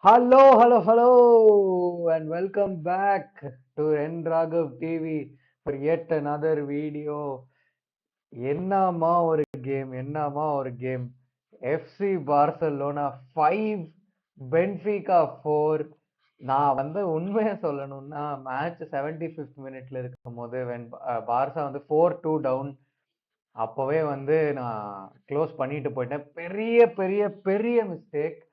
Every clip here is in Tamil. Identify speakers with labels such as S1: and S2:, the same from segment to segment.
S1: Hello, and welcome back to N Raghav TV for yet another video. என்னமா ஒரு கேம் எஃப்சி பார்சலோனா 5 பென்ஃபிகா 4. நான் வந்து உண்மையை சொல்லணும்னா மேட்ச் 75th மினிட்ல இருக்கும் போது பார்சா வந்து 4-2 டவுன். அப்பவே வந்து நான் க்ளோஸ் பண்ணிட்டு போயிட்டேன். பெரிய பெரிய பெரிய mistake.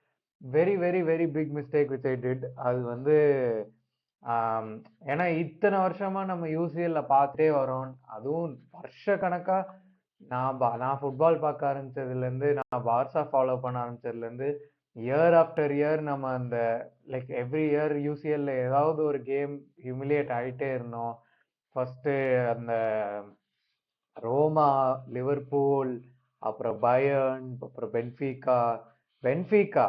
S1: Very very very big mistake which I did. அது வந்து ஆம், ஏன்னா இத்தனை வருஷமா நம்ம யூசிஎல்ல பார்த்துட்டே வரோம். அதுவும் வருஷ கணக்கா நான் ஃபுட்பால் பார்க்க ஆரம்பிச்சதுல இருந்து, நான் பார்சா ஃபாலோ பண்ண ஆரம்பிச்சதுல இருந்து, இயர் ஆஃப்டர் இயர் நம்ம அந்த லைக் எவ்ரி இயர் யூசிஎல்ல ஏதாவது ஒரு கேம் ஹியூமிலியேட் ஆயிட்டே இருந்தோம். ஃபர்ஸ்ட் அந்த ரோமா, லிவர்பூல், அப்புறம் பயர்ன், அப்புறம் பென்ஃபிகா. பென்ஃபிகா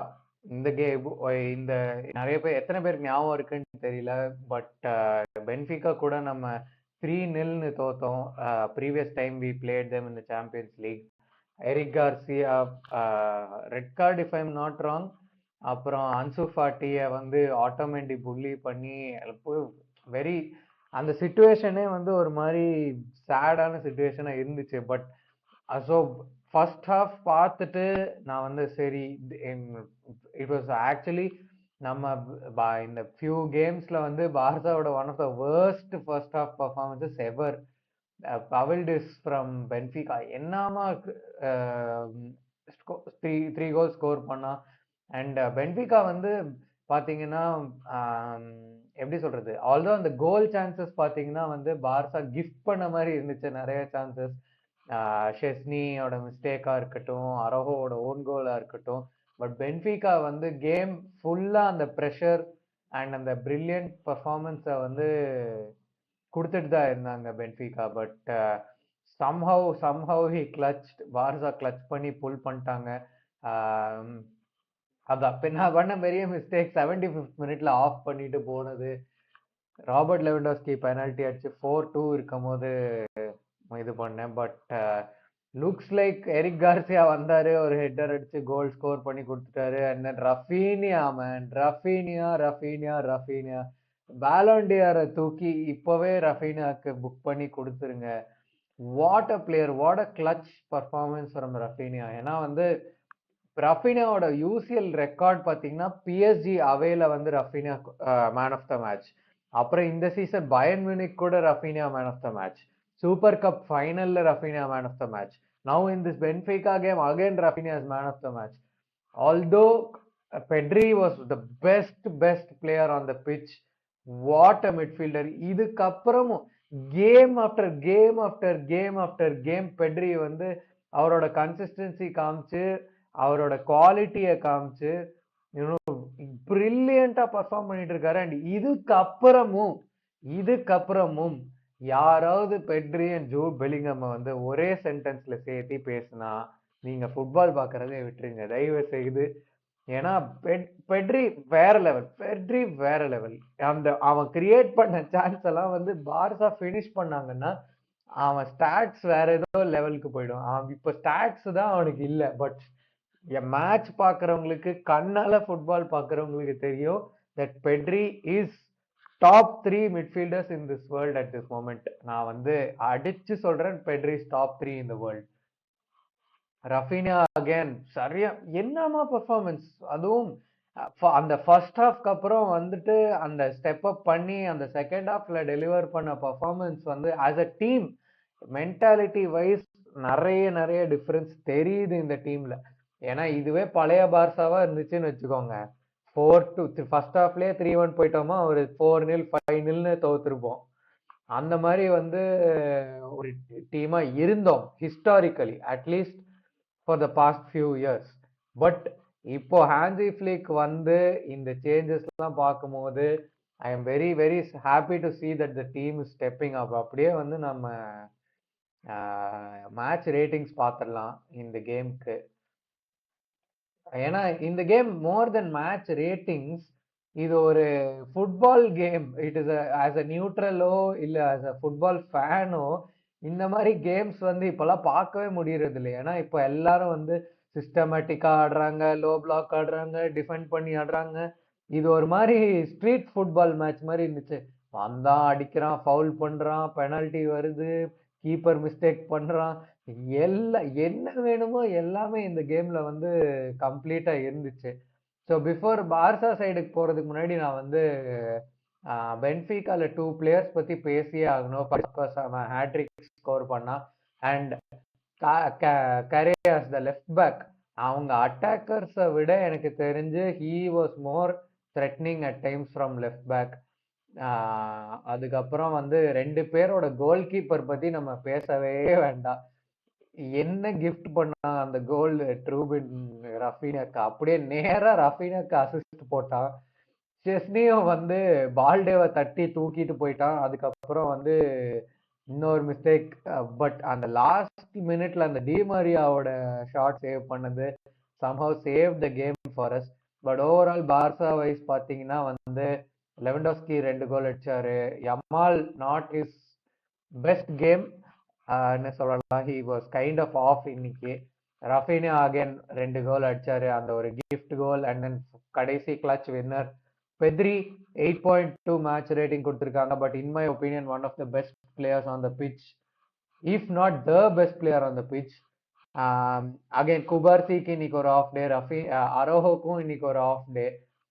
S1: இந்த கேம் இந்த நிறைய பேர் எத்தனை பேருக்கு ஞாபகம் இருக்குன்னு தெரியல. பட் பென்ஃபிகா கூட நம்ம 3-0 தோத்தோம். Previous time we played them in the Champions League. Eric Garcia red card if I'm not wrong. அப்புறம் அன்சு ஃபாட்டியை வந்து ஆட்டோமேட்டிக் புள்ளி பண்ணி வெரி அந்த சுச்சுவேஷனே வந்து ஒரு மாதிரி சேடான சுச்சுவேஷனா இருந்துச்சு. பட் ஸோ ஃபர்ஸ்ட் ஹாஃப் பார்த்துட்டு நான் வந்து சரி, இட் வாஸ் ஆக்சுவலி நம்ம இந்த ஃபியூ கேம்ஸ்ல வந்து பார்சாவோட one of the worst first half performances ever. Pavlidis from Benfica என்னமா த்ரீ கோல் ஸ்கோர் பண்ணா. அண்ட் பென்ஃபிகா வந்து பாத்தீங்கன்னா எப்படி சொல்றது, ஆல்தோ அந்த கோல் சான்சஸ் பாத்தீங்கன்னா வந்து பார்சா கிஃப்ட் பண்ண மாதிரி இருந்துச்சு நிறைய சான்சஸ். ஷெஸ்னியோட மிஸ்டேக்கா இருக்கட்டும், அரஹோவோட ஓன் கோலா இருக்கட்டும். பட் பென்ஃபிகா வந்து கேம் ஃபுல்லா அந்த ப்ரெஷர் அண்ட் அந்த பிரில்லியன்ட் பர்ஃபார்மன்ஸை வந்து கொடுத்துட்டு தான் இருந்தாங்க Benfica. But somehow he clutch, Barca clutch பண்ணி புல் பண்ணிட்டாங்க. அதான் நான் பண்ண பெரிய மிஸ்டேக் 75th மினிட்ல ஆஃப் பண்ணிட்டு போனது. ராபர்ட் லெவன்டாஸ்கி பெனால்டி அடிச்சு 4-2 இருக்கும் போது இது பண்ணேன். But looks like Eric Garcia வந்தாரு, ஒரு ஹெட்டர் அடிச்சு கோல் ஸ்கோர் பண்ணி கொடுத்துட்டாரு. அண்ட் தென் ரஃபீனியா பேலோண்டியாரை தூக்கி இப்பவே ரஃபீனியாக்கு புக் பண்ணி கொடுத்துருங்க. What a player, what a clutch performance from Raphinha. ஏன்னா வந்து ரஃபீனியாவோட யூசிஎல் ரெக்கார்ட் பாத்தீங்கன்னா பிஎஸ்ஜி அவேல வந்து Raphinha man of the match. அப்புறம் இந்த சீசன் பயன் மியூனிக் கூட Raphinha man of the match. Super cup ஃபைனல்ல Raphinha man of the match. Now in this Benfica game again Raphinha is man of the match. Although Pedri was the best player on the pitch. What a midfielder. இதுக்கப்புறமும் game after game after game after game Pedri வந்து அவரோட கன்சிஸ்டன்சி காமிச்சு, அவரோட குவாலிட்டியை காமிச்சு பிரில்லியண்டா பர்ஃபார்ம் பண்ணிட்டு இருக்காரு. அண்ட் இதுக்கப்புறமும் யாராவது பெட்ரி அண்ட் ஜூட் பெலிங்கம் வந்து ஒரே சென்டென்ஸ்ல சேர்த்து பேசினா நீங்க ஃபுட்பால் பாக்குறதே விட்டுருங்க தயவு செய்து. ஏன்னா பெட்ரி வேற லெவல். அந்த அவன் கிரியேட் பண்ண சான்ஸ் எல்லாம் வந்து பார்சா பினிஷ் பண்ணாங்கன்னா அவன் ஸ்டாட்ஸ் வேற ஏதோ லெவலுக்கு போயிடும். அவன் இப்ப ஸ்டாட்ஸ் தான் அவனுக்கு இல்ல. பட் மேட்ச் பாக்குறவங்களுக்கு, கண்ணால ஃபுட்பால் பாக்குறவங்களுக்கு தெரியும் that Pedri is top 3 midfielders in this world at this moment. நான் வந்து அடிச்சு சொல்றேன், Pedri is top 3 in the world. Raphinha again சரியா என்னமா பெர்ஃபார்மன்ஸ். அதுவும் அந்த ஃபர்ஸ்ட் ஹாஃப்க்கு அப்புறம் வந்துட்டு அந்த ஸ்டெப் அப் பண்ணி அந்த செகண்ட் ஹாஃப்ல டெலிவர் பண்ண பெர்ஃபார்மன்ஸ் வந்து as a team mentality wise நிறைய டிஃபரன்ஸ் தெரியுது இந்த டீம்ல. ஏன்னா இதுவே பழைய பார்சாவா இருந்துச்சுன்னு வச்சுக்கோங்க, 4-2 ஃபர்ஸ்ட் ஹாஃப்லயே 3-1 போயிட்டோமா, ஒரு 4-0 5-0 தோத்துருப்போம். அந்த மாதிரி வந்து ஒரு டீமா இருந்தோம் historically, at least for the past few years. But இப்போ ஹான்சி ஃபிளிக் வந்து இந்த சேஞ்சஸ் எல்லாம் பார்க்கும்போது I am very very happy to see that the team is stepping up. அப்படியே வந்து நம்ம மேட்ச் ரேட்டிங்ஸ் பார்த்துடலாம் இந்த கேம்க்கு. ஏன்னா இந்த game more than match ratings, இது ஒரு football game. It is as a நியூட்ரலோ இல்ல ஆஸ் அ ஃபுட்பால் ஃபேனோ இந்த மாதிரி கேம்ஸ் வந்து இப்பெல்லாம் பார்க்கவே முடியறது இல்லை. ஏன்னா இப்போ எல்லாரும் வந்து சிஸ்டமேட்டிக்கா ஆடுறாங்க, லோ பிளாக் ஆடுறாங்க, டிஃபெண்ட் பண்ணி ஆடுறாங்க. இது ஒரு மாதிரி ஸ்ட்ரீட் ஃபுட்பால் மேட்ச் மாதிரி இருந்துச்சு. வந்தான், அடிக்கிறான், ஃபவுல் பண்றான், பெனல்டி வருது, கீப்பர் மிஸ்டேக் பண்றான். என்ன வேணுமோ எல்லாமே இந்த கேம்ல வந்து கம்ப்ளீட்டா இருந்துச்சு. ஸோ பிஃபோர் பார்சா சைடுக்கு போறதுக்கு முன்னாடி நான் வந்து பென்ஃபிகால 2 பிளேயர்ஸ் பத்தி பேசியே ஆகணும். ஃபர்ஸ்ட் அவன் ஹேட்ரிக் ஸ்கோர் பண்ணான். And Carreras the left back, அவங்க அட்டாக்கர்ஸை விட எனக்கு தெரிஞ்சு he was more threatening at times from left back. அதுக்கப்புறம் வந்து 2 பேரோட கோல் கீப்பர் பத்தி நம்ம பேசவே வேண்டாம். என்ன கிஃப்ட் பண்ணா அந்த கோல் ட்ரூபின் ரஃபீனாக்கு, அப்படியே நேரா ரஃபீனாக்கு அசிஸ்ட் போட்டான். செஸ்னியும் வந்து பால்டேவை தட்டி தூக்கிட்டு போயிட்டான். அதுக்கப்புறம் வந்து இன்னொரு மிஸ்டேக். பட் அந்த லாஸ்ட் மினிட்ல அந்த டிமாரியாவோட ஷாட் சேவ் பண்ணது somehow save the game for us. But overall Barca wise பார்த்தீங்கன்னா வந்து லெவன்டோஸ்கி 2 கோல் அடிச்சாரு. Yamal not is best game என்ன சொல்லலாம், he was kind of off இன்னைக்கு. ரஃபீனியா அகைன் 2 கோல் அடிச்சாரு, அந்த ஒரு கிஃப்ட் கோல். அண்ட் தென் கடைசி clutch winner Pedri 8.2 match rating கொடுத்துருக்காங்க. But in my opinion one of the best players on the pitch, if not the best player on the pitch. Again குபார்சிக்கு இன்னைக்கு ஒரு ஆஃப் டே, அரோஹோக்கும் இன்னைக்கு ஒரு ஆஃப் டே.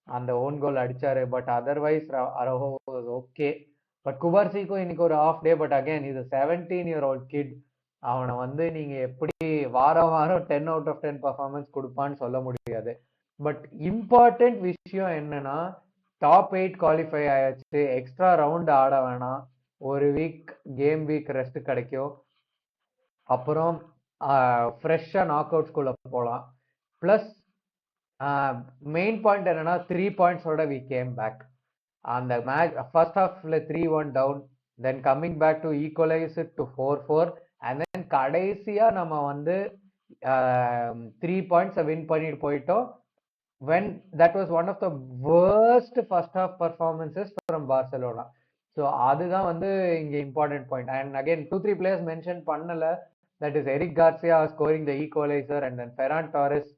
S1: அந்த ஓன் கோல் அடிச்சாரு. But otherwise Araujo okay. But குபார்சிக்கும் இன்னைக்கு ஒரு ஆஃப் டே. பட் அகைன் இது 17-year-old கிட். அவனை வந்து நீங்க எப்படி வாரம் வாரம் 10 out of 10 பர்ஃபார்மன்ஸ் கொடுப்பான்னு சொல்ல முடியாது. பட் இம்பார்ட்டன்ட் விஷயம் என்னன்னா, டாப் 8 குவாலிஃபை ஆயாச்சு, எக்ஸ்ட்ரா ரவுண்ட் ஆட வேணாம், ஒரு கேம் வீக் ரெஸ்ட் கிடைக்கும். அப்புறம் ஃப்ரெஷ்ஷா நாக் அவுட்ஸ்குள்ள போகலாம். பிளஸ் மெயின் பாயிண்ட் என்னன்னா 3 பாயிண்ட்ஸோட வி கேம் பேக். அந்த மேட்ச் ஃபர்ஸ்ட் ஹாஃப்ல 3-1 down, then coming back to equalise it to 4-4. And then கடைசியா நம்ம வந்து 3 பாயிண்ட்ஸை வின் பண்ணிட்டு போயிட்டோம். when that was one of the worst first half performances from Barcelona. So அதுதான் வந்து இங்க important point. And again 2-3 players mention பண்ணல. That is Eric Garcia scoring the equaliser, and then Ferran Torres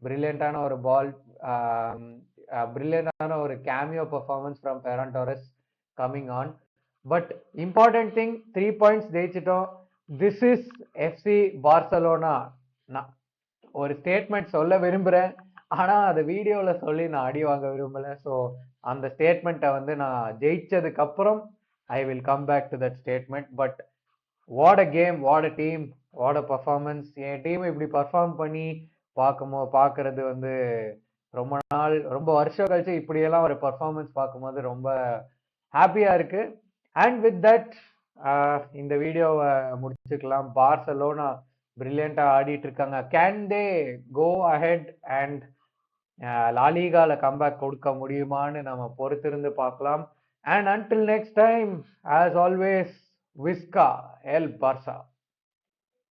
S1: பிரில்லியண்டான ஒரு பால், பிரில்லியண்டான ஒரு cameo performance from Ferran Torres coming on. But important thing 3 points ஜெயிச்சிட்டோம். This is FC Barcelona. நான் ஒரு ஸ்டேட்மெண்ட் சொல்ல விரும்புறேன், ஆனா அது வீடியோல சொல்லி நான் அடி வாங்க விரும்பல. ஸோ அந்த ஸ்டேட்மெண்ட்டை வந்து நான் ஜெயிச்சதுக்கு அப்புறம் I will come back to that statement. But what a game, what a team, what a performance. என் டீம் இப்படி பர்ஃபார்ம் பண்ணி பார்க்கறது வந்து ரொம்ப வருஷம் கழிச்சு இப்படியெல்லாம் ஒரு பர்ஃபார்மன்ஸ் பார்க்கும்போது ரொம்ப ஹாப்பியா இருக்கு. அண்ட் வித் தட் இந்த வீடியோவை முடிச்சுக்கலாம். பார்சலோனா பிரில்லியண்டா ஆடிட்டு இருக்காங்க. Can they go ahead and லாலிகால கம்பேக் கொடுக்க முடியுமான்னு நம்ம பொறுத்திருந்து பார்க்கலாம். And until next time, as always, விஸ்கா எல் பார்சா.